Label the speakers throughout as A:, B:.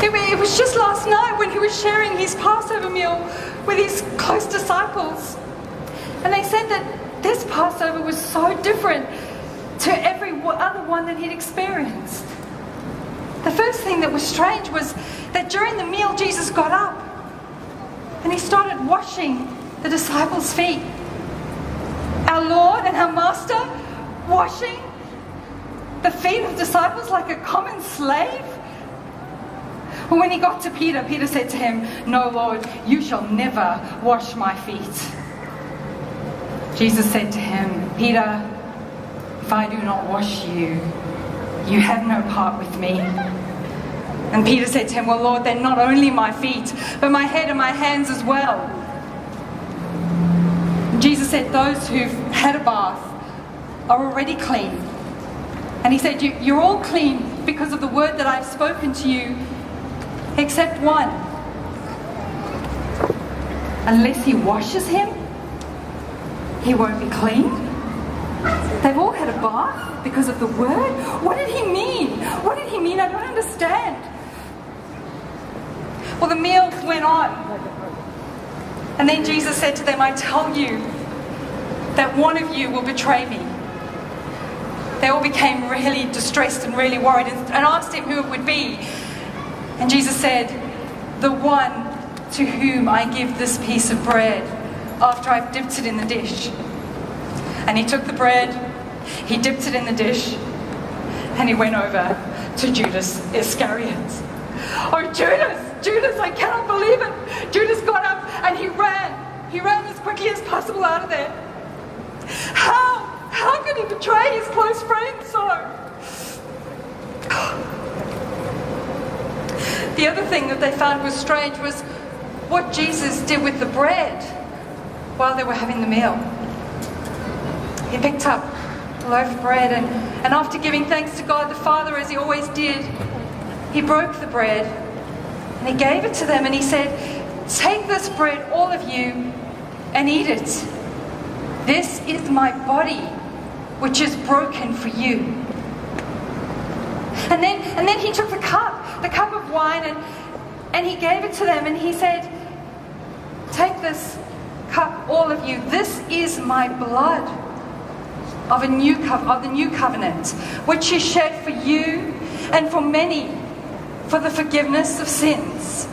A: It was just last night when he was sharing his Passover meal with his close disciples. And they said that this Passover was so different to every other one that he'd experienced. The first thing that was strange was that during the meal, Jesus got up and he started washing the disciples' feet. Our Lord and our Master washing the feet of disciples like a common slave. Well, when he got to Peter, Peter said to him, "No, Lord, you shall never wash my feet." Jesus said to him, "Peter, if I do not wash you, you have no part with me." And Peter said to him, "Well, Lord, then not only my feet, but my head and my hands as well." And Jesus said, "Those who've had a bath are already clean." And he said, "You're all clean because of the word that I've spoken to you, except one. Unless he washes him, he won't be clean." They've all had a bath because of the word? What did he mean? What did he mean? I don't understand. Well, the meal went on. And then Jesus said to them, "I tell you that one of you will betray me." They all became really distressed and really worried and asked him who it would be. And Jesus said, "The one to whom I give this piece of bread after I've dipped it in the dish." And he took the bread, he dipped it in the dish, and he went over to Judas Iscariot. Oh, Judas, I cannot believe it. Judas got up and he ran. He ran as quickly as possible out of there. How could he betray his close friend so? The other thing that they found was strange was what Jesus did with the bread while they were having the meal. He picked up a loaf of bread and after giving thanks to God the Father as he always did, he broke the bread and he gave it to them and he said, "Take this bread, all of you, and eat it. This is my body, which is broken for you." And then he took the cup of wine, and he gave it to them, and he said, "Take this cup, all of you. This is my blood of the new covenant, which is shed for you and for many for the forgiveness of sins."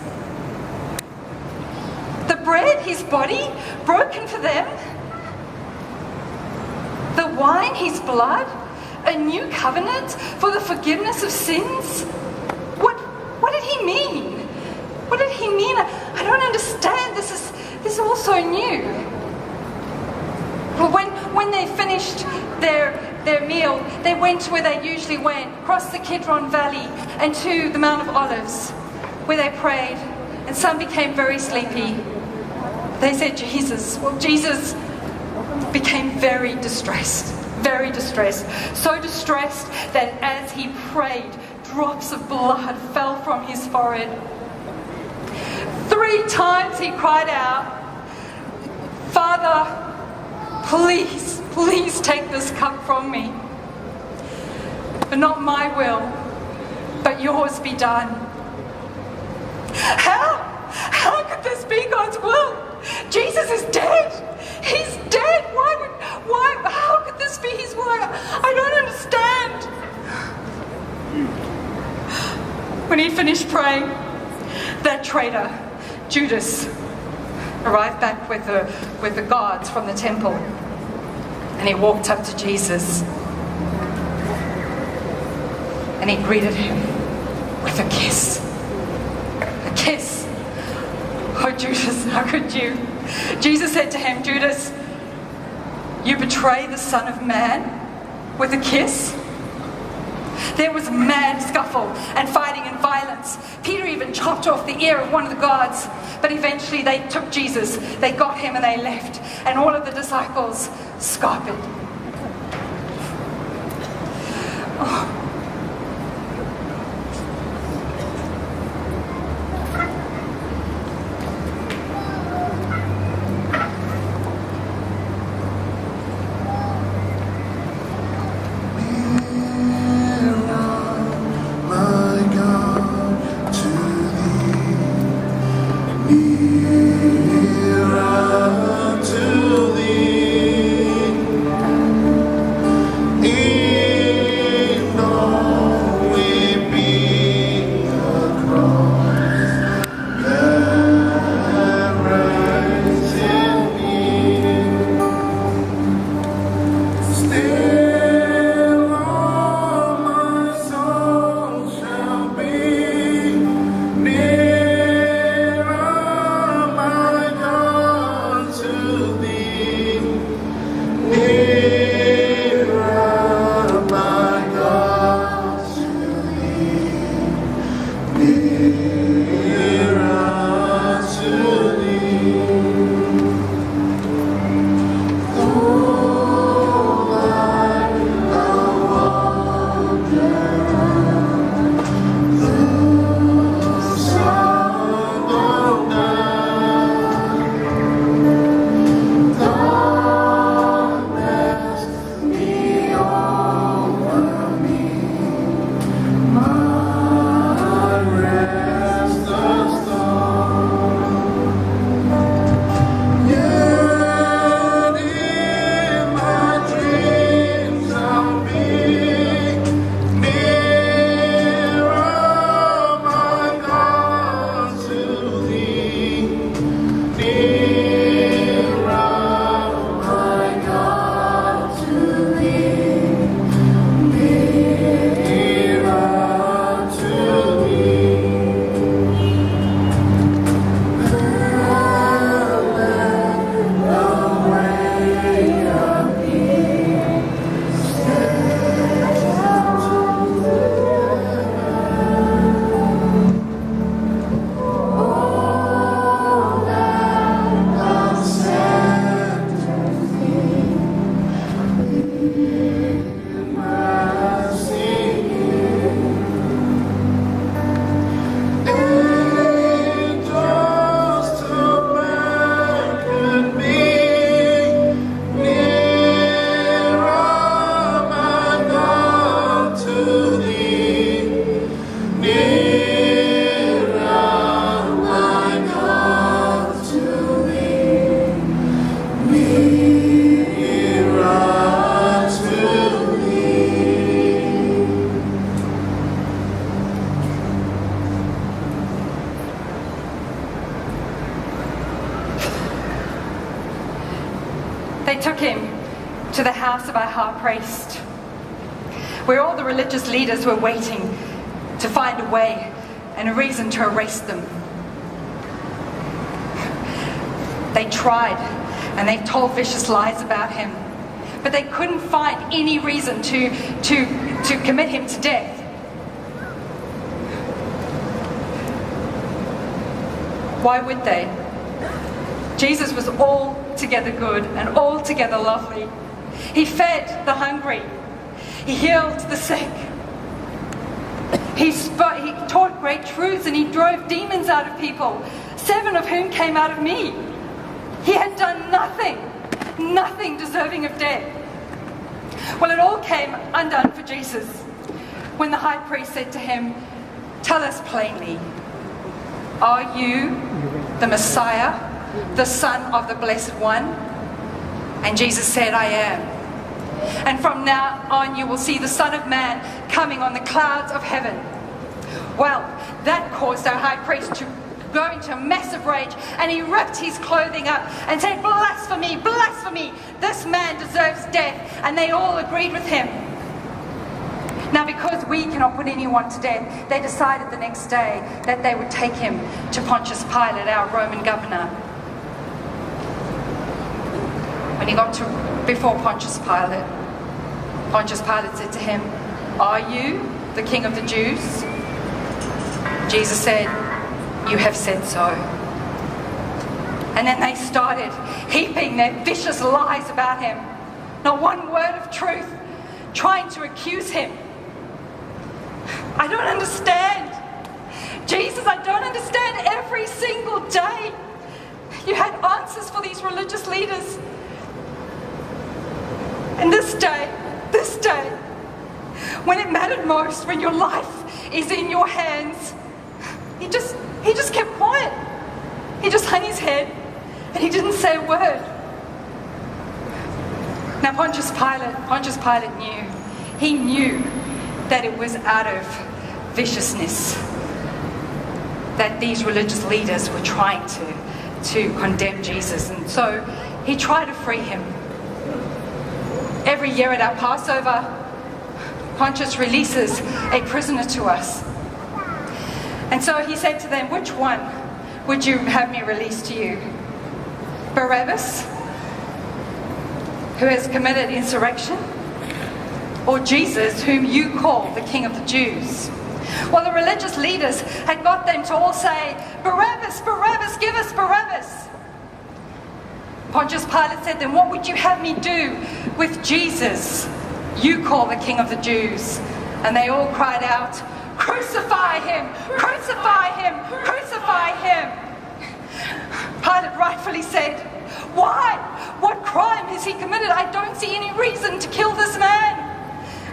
A: The bread, his body, broken for them. The wine, his blood, a new covenant for the forgiveness of sins. What did he mean? What did he mean? I don't understand. This is all so new. Well, when they finished their meal, they went to where they usually went, across the Kidron Valley and to the Mount of Olives, where they prayed, and some became very sleepy. They said, Jesus became very distressed, so distressed that as he prayed, drops of blood fell from his forehead. 3 times he cried out, "Father, please take this cup from me. But not my will, but yours be done." How could this be God's will? Jesus is dead. He's dead. How could this be his will? I don't understand. When he finished praying, that traitor, Judas, arrived back with the guards from the temple, and he walked up to Jesus and he greeted him with a kiss. A kiss. Oh, Judas, how could you? Jesus said to him, "Judas, you betray the Son of Man with a kiss?" There was a mad scuffle and fighting and violence. Peter even chopped off the ear of one of the guards. But eventually they took Jesus, they got him and they left. And all of the disciples scarpered. Oh.
B: My God, to
A: They took him to the house of our high priest, where all the religious leaders were waiting to find a way and a reason to arrest them. They tried and they told vicious lies about him, but they couldn't find any reason to commit him to death. Why would they? Jesus was altogether good and altogether lovely. He fed the hungry. He healed the sick. He taught great truths and he drove demons out of people, 7 of whom came out of me. He had done nothing deserving of death. Well, it all came undone for Jesus when the high priest said to him, "Tell us plainly, are you the Messiah, the Son of the Blessed One?" And Jesus said, "I am. And from now on you will see the Son of Man coming on the clouds of heaven." Well, that caused our high priest to go into a massive rage, and he ripped his clothing up and said, "Blasphemy, blasphemy, this man deserves death." And they all agreed with him. Now, because we cannot put anyone to death, they decided the next day that they would take him to Pontius Pilate, our Roman governor. When he got before Pontius Pilate said to him, "Are you the King of the Jews?" Jesus said, "You have said so." And then they started heaping their vicious lies about him. Not one word of truth, trying to accuse him. I don't understand. Jesus, I don't understand. Every single day you had answers for these religious leaders. And this day, when it mattered most, when your life is in your hands, he just kept quiet. He just hung his head and he didn't say a word. Now Pontius Pilate knew. He knew that it was out of viciousness that these religious leaders were trying to condemn Jesus. And so he tried to free him. Every year at our Passover, Pontius releases a prisoner to us. And so he said to them, "Which one would you have me release to you? Barabbas, who has committed insurrection, or Jesus, whom you call the King of the Jews?" Well, the religious leaders had got them to all say, "Barabbas, Barabbas, give us Barabbas." Pontius Pilate said, "Then what would you have me do with Jesus, you call the King of the Jews?" And they all cried out, "Crucify him! Crucify him! Crucify him!" Pilate rightfully said, "Why? What crime has he committed? I don't see any reason to kill this man."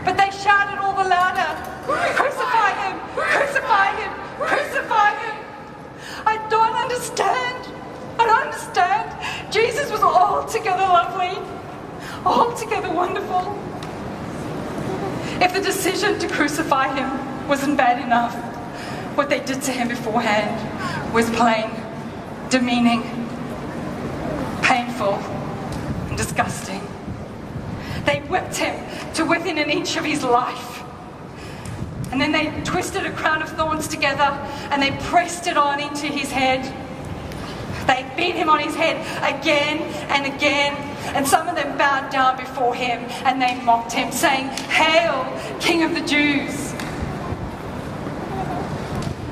A: But they shouted all the louder, "Crucify him! Crucify him! Crucify him!" I don't understand. I don't understand. Jesus was altogether lovely, altogether wonderful. If the decision to crucify him wasn't bad enough, what they did to him beforehand was plain, demeaning, painful, and disgusting. They whipped him to within an inch of his life. And then they twisted a crown of thorns together and they pressed it on into his head. They beat him on his head again and again, and some of them bowed down before him and they mocked him, saying, "Hail, King of the Jews!"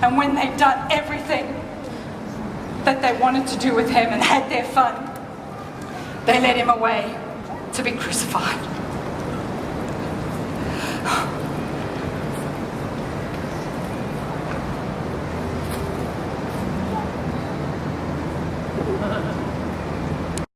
A: And when they'd done everything that they wanted to do with him and had their fun, they led him away to be crucified.